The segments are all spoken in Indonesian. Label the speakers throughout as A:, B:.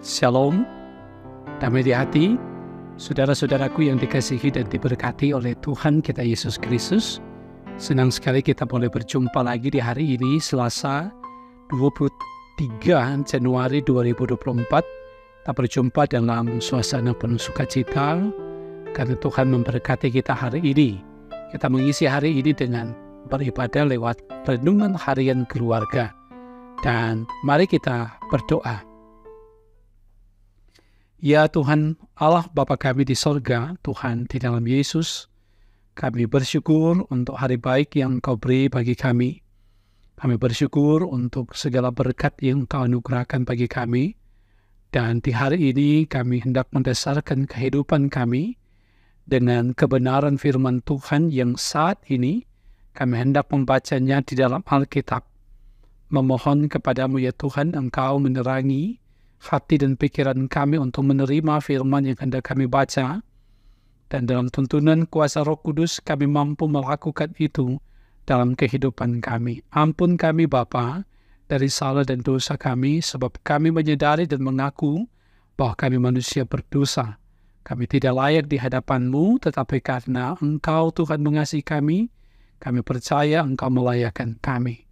A: Shalom, damai di hati, saudara-saudaraku yang dikasihi dan diberkati oleh Tuhan kita Yesus Kristus. Senang sekali kita boleh berjumpa lagi di hari ini, Selasa 23 Januari 2024. Kita berjumpa dalam suasana penuh sukacita, karena Tuhan memberkati kita hari ini. Kita mengisi hari ini dengan beribadah lewat renungan harian keluarga. Dan mari kita berdoa. Ya Tuhan Allah Bapa kami di sorga, Tuhan di dalam Yesus, kami bersyukur untuk hari baik yang Engkau beri bagi kami. Kami bersyukur untuk segala berkat yang Engkau anugerahkan bagi kami. Dan di hari ini kami hendak mendasarkan kehidupan kami dengan kebenaran firman Tuhan yang saat ini kami hendak membacanya di dalam Alkitab. Memohon kepadamu ya Tuhan, Engkau menerangi hati dan pikiran kami untuk menerima firman yang hendak kami baca, dan dalam tuntunan kuasa Roh Kudus kami mampu melakukan itu dalam kehidupan kami. Ampun kami Bapa dari salah dan dosa kami, sebab kami menyadari dan mengaku bahwa kami manusia berdosa. Kami tidak layak di hadapan-Mu, tetapi karena Engkau Tuhan mengasihi kami percaya Engkau melayakkan kami.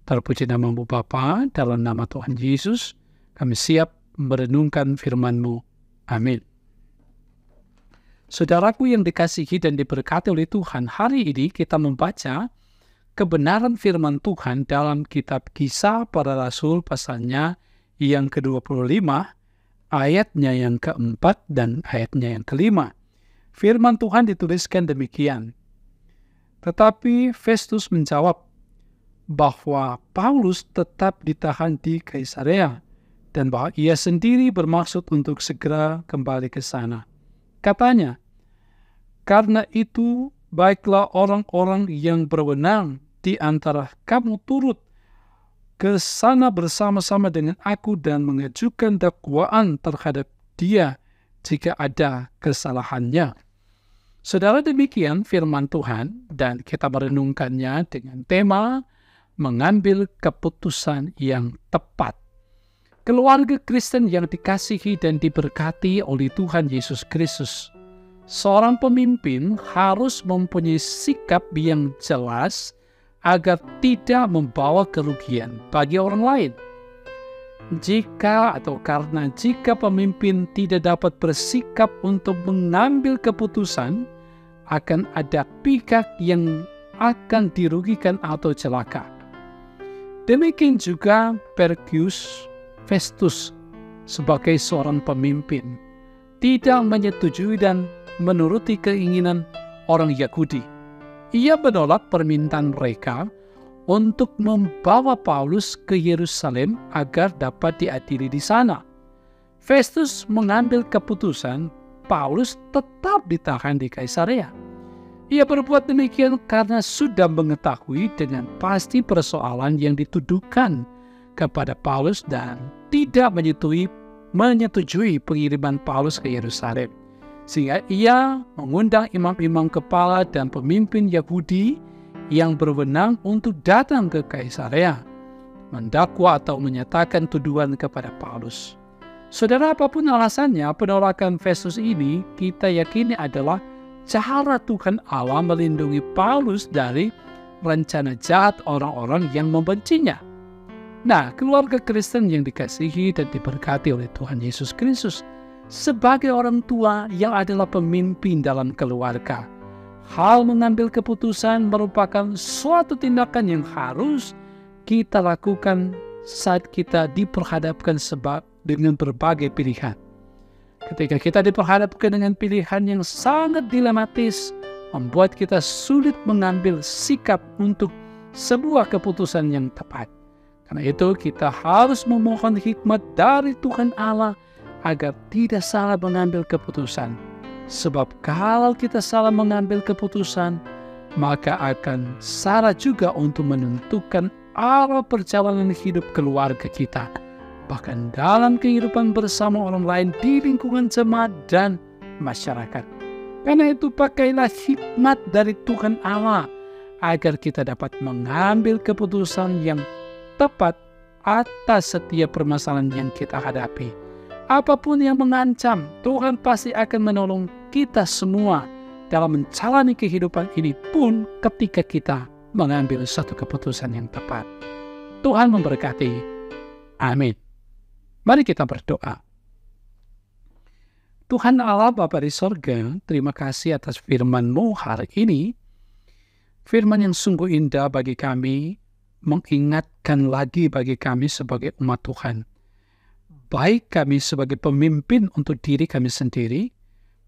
A: Terpuji nama-Mu Bapa, dalam nama Tuhan Yesus kami siap merenungkan firman-Mu. Amin. Saudaraku yang dikasihi dan diberkati oleh Tuhan, hari ini kita membaca kebenaran firman Tuhan dalam kitab Kisah Para Rasul pasalnya yang ke-25, ayatnya yang ke-4 dan ayatnya yang ke-5. Firman Tuhan dituliskan demikian. Tetapi Festus menjawab bahwa Paulus tetap ditahan di Kaisarea, dan bahwa ia sendiri bermaksud untuk segera kembali ke sana. Katanya, karena itu baiklah orang-orang yang berwenang di antara kamu turut ke sana bersama-sama dengan aku dan mengajukan dakwaan terhadap dia jika ada kesalahannya. Saudara, demikian firman Tuhan, dan kita merenungkannya dengan tema mengambil keputusan yang tepat. Keluarga Kristen yang dikasihi dan diberkati oleh Tuhan Yesus Kristus, seorang pemimpin harus mempunyai sikap yang jelas agar tidak membawa kerugian bagi orang lain. Jika pemimpin tidak dapat bersikap untuk mengambil keputusan, akan ada pihak yang akan dirugikan atau celaka. Demikian juga Festus sebagai seorang pemimpin tidak menyetujui dan menuruti keinginan orang Yahudi. Ia menolak permintaan mereka untuk membawa Paulus ke Yerusalem agar dapat diadili di sana. Festus mengambil keputusan Paulus tetap ditahan di Kaisarea. Ia berbuat demikian karena sudah mengetahui dengan pasti persoalan yang dituduhkan kepada Paulus dan tidak menyetujui pengiriman Paulus ke Yerusalem. Sehingga ia mengundang imam-imam kepala dan pemimpin Yahudi yang berwenang untuk datang ke Kaisarea, mendakwa atau menyatakan tuduhan kepada Paulus. Saudara, apapun alasannya, penolakan Festus ini kita yakini adalah cara Tuhan Allah melindungi Paulus dari rencana jahat orang-orang yang membencinya. Nah, keluarga Kristen yang dikasihi dan diberkati oleh Tuhan Yesus Kristus, sebagai orang tua yang adalah pemimpin dalam keluarga, hal mengambil keputusan merupakan suatu tindakan yang harus kita lakukan saat kita diperhadapkan dengan berbagai pilihan. Ketika kita diperhadapkan dengan pilihan yang sangat dilematis, membuat kita sulit mengambil sikap untuk sebuah keputusan yang tepat. Karena itu kita harus memohon hikmat dari Tuhan Allah agar tidak salah mengambil keputusan. Sebab kalau kita salah mengambil keputusan, maka akan salah juga untuk menentukan arah perjalanan hidup keluarga kita. Bahkan dalam kehidupan bersama orang lain di lingkungan jemaat dan masyarakat. Karena itu pakailah hikmat dari Tuhan Allah agar kita dapat mengambil keputusan yang tepat atas setiap permasalahan yang kita hadapi. apapun yang mengancam, Tuhan pasti akan menolong kita semua dalam menjalani kehidupan ini pun ketika kita mengambil satu keputusan yang tepat. Tuhan memberkati. Amin. Mari kita berdoa. Tuhan Allah Bapa di sorga, terima kasih atas firman-Mu hari ini. Firman yang sungguh indah bagi kami, mengingatkan lagi bagi kami sebagai umat Tuhan. Baik kami sebagai pemimpin untuk diri kami sendiri,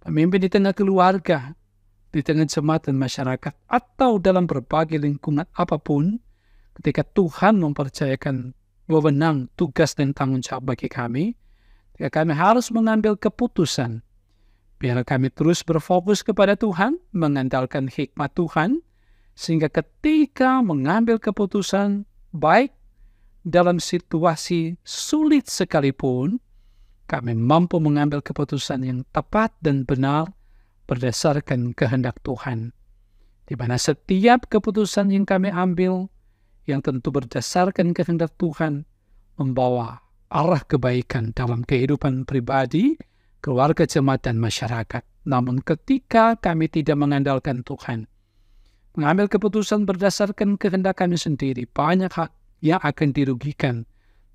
A: pemimpin di tengah keluarga, di tengah jemaat dan masyarakat, atau dalam berbagai lingkungan apapun, ketika Tuhan mempercayakan wewenang, tugas, dan tanggung jawab bagi kami, ketika kami harus mengambil keputusan, biar kami terus berfokus kepada Tuhan, mengandalkan hikmat Tuhan, sehingga ketika mengambil keputusan, baik dalam situasi sulit sekalipun, kami mampu mengambil keputusan yang tepat dan benar berdasarkan kehendak Tuhan. Di mana setiap keputusan yang kami ambil, yang tentu berdasarkan kehendak Tuhan, membawa arah kebaikan dalam kehidupan pribadi, keluarga, jemaat, dan masyarakat. Namun ketika kami tidak mengandalkan Tuhan, mengambil keputusan berdasarkan kehendak kami sendiri, banyak hak yang akan dirugikan,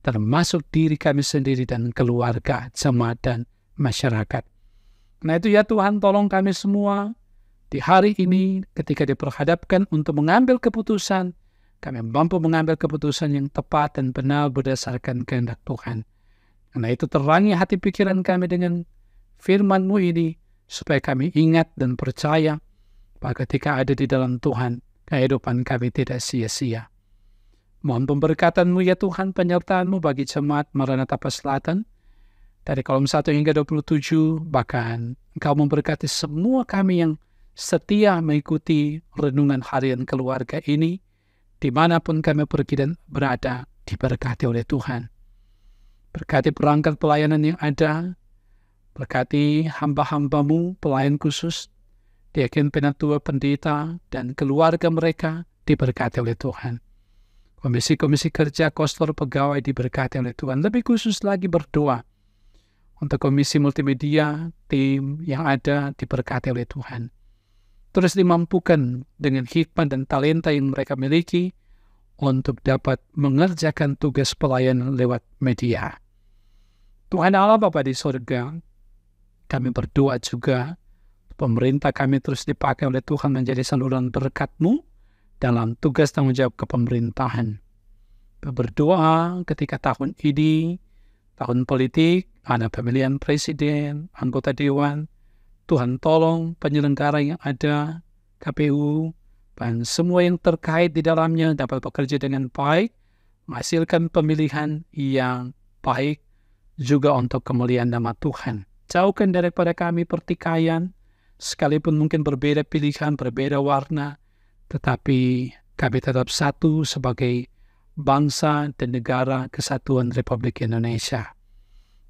A: termasuk diri kami sendiri dan keluarga, jemaat, dan masyarakat. Nah itu ya Tuhan, tolong kami semua di hari ini ketika diperhadapkan untuk mengambil keputusan, kami mampu mengambil keputusan yang tepat dan benar berdasarkan kehendak Tuhan. Karena itu terangi hati pikiran kami dengan firman-Mu ini, supaya kami ingat dan percaya bahwa ketika ada di dalam Tuhan, kehidupan kami tidak sia-sia. Mohon pemberkatan-Mu ya Tuhan, penyertaan-Mu bagi jemaat Maranatha Selatan, dari kolom 1 hingga 27, bahkan Engkau memberkati semua kami yang setia mengikuti renungan harian keluarga ini, dimanapun kami pergi dan berada, diberkati oleh Tuhan. Berkati perangkat pelayanan yang ada, berkati hamba-hamba-Mu, pelayan khusus, diaken penatua pendeta, dan keluarga mereka, diberkati oleh Tuhan. Komisi-komisi kerja, kostor, pegawai diberkati oleh Tuhan. Lebih khusus lagi berdoa untuk komisi multimedia, tim yang ada diberkati oleh Tuhan. Terus dimampukan dengan hikmat dan talenta yang mereka miliki untuk dapat mengerjakan tugas pelayanan lewat media. Tuhan Allah Bapa di sorga, kami berdoa juga pemerintah kami terus dipakai oleh Tuhan menjadi saluran berkat-Mu dalam tugas tanggung jawab kepemerintahan. Berdoa ketika tahun ini, tahun politik, ada pemilihan presiden, anggota dewan, Tuhan tolong penyelenggara yang ada, KPU, dan semua yang terkait di dalamnya dapat bekerja dengan baik, menghasilkan pemilihan yang baik juga untuk kemuliaan nama Tuhan. Jauhkan daripada kami pertikaian, sekalipun mungkin berbeda pilihan, berbeda warna, tetapi kami tetap satu sebagai bangsa dan negara kesatuan Republik Indonesia.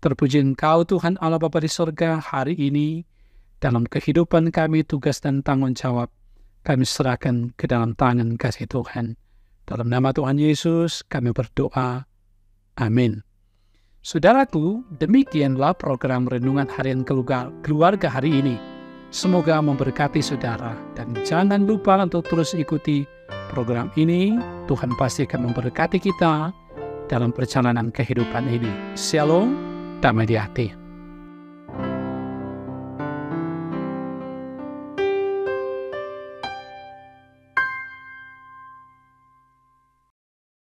A: Terpuji Engkau Tuhan Allah Bapa di sorga, hari ini dalam kehidupan kami, tugas dan tanggung jawab kami serahkan ke dalam tangan kasih Tuhan. Dalam nama Tuhan Yesus kami berdoa. Amin. Saudaraku, demikianlah program Renungan Harian Keluarga hari ini. Semoga memberkati saudara, dan jangan lupa untuk terus ikuti program ini. Tuhan pasti akan memberkati kita dalam perjalanan kehidupan ini. Shalom, damai di hati.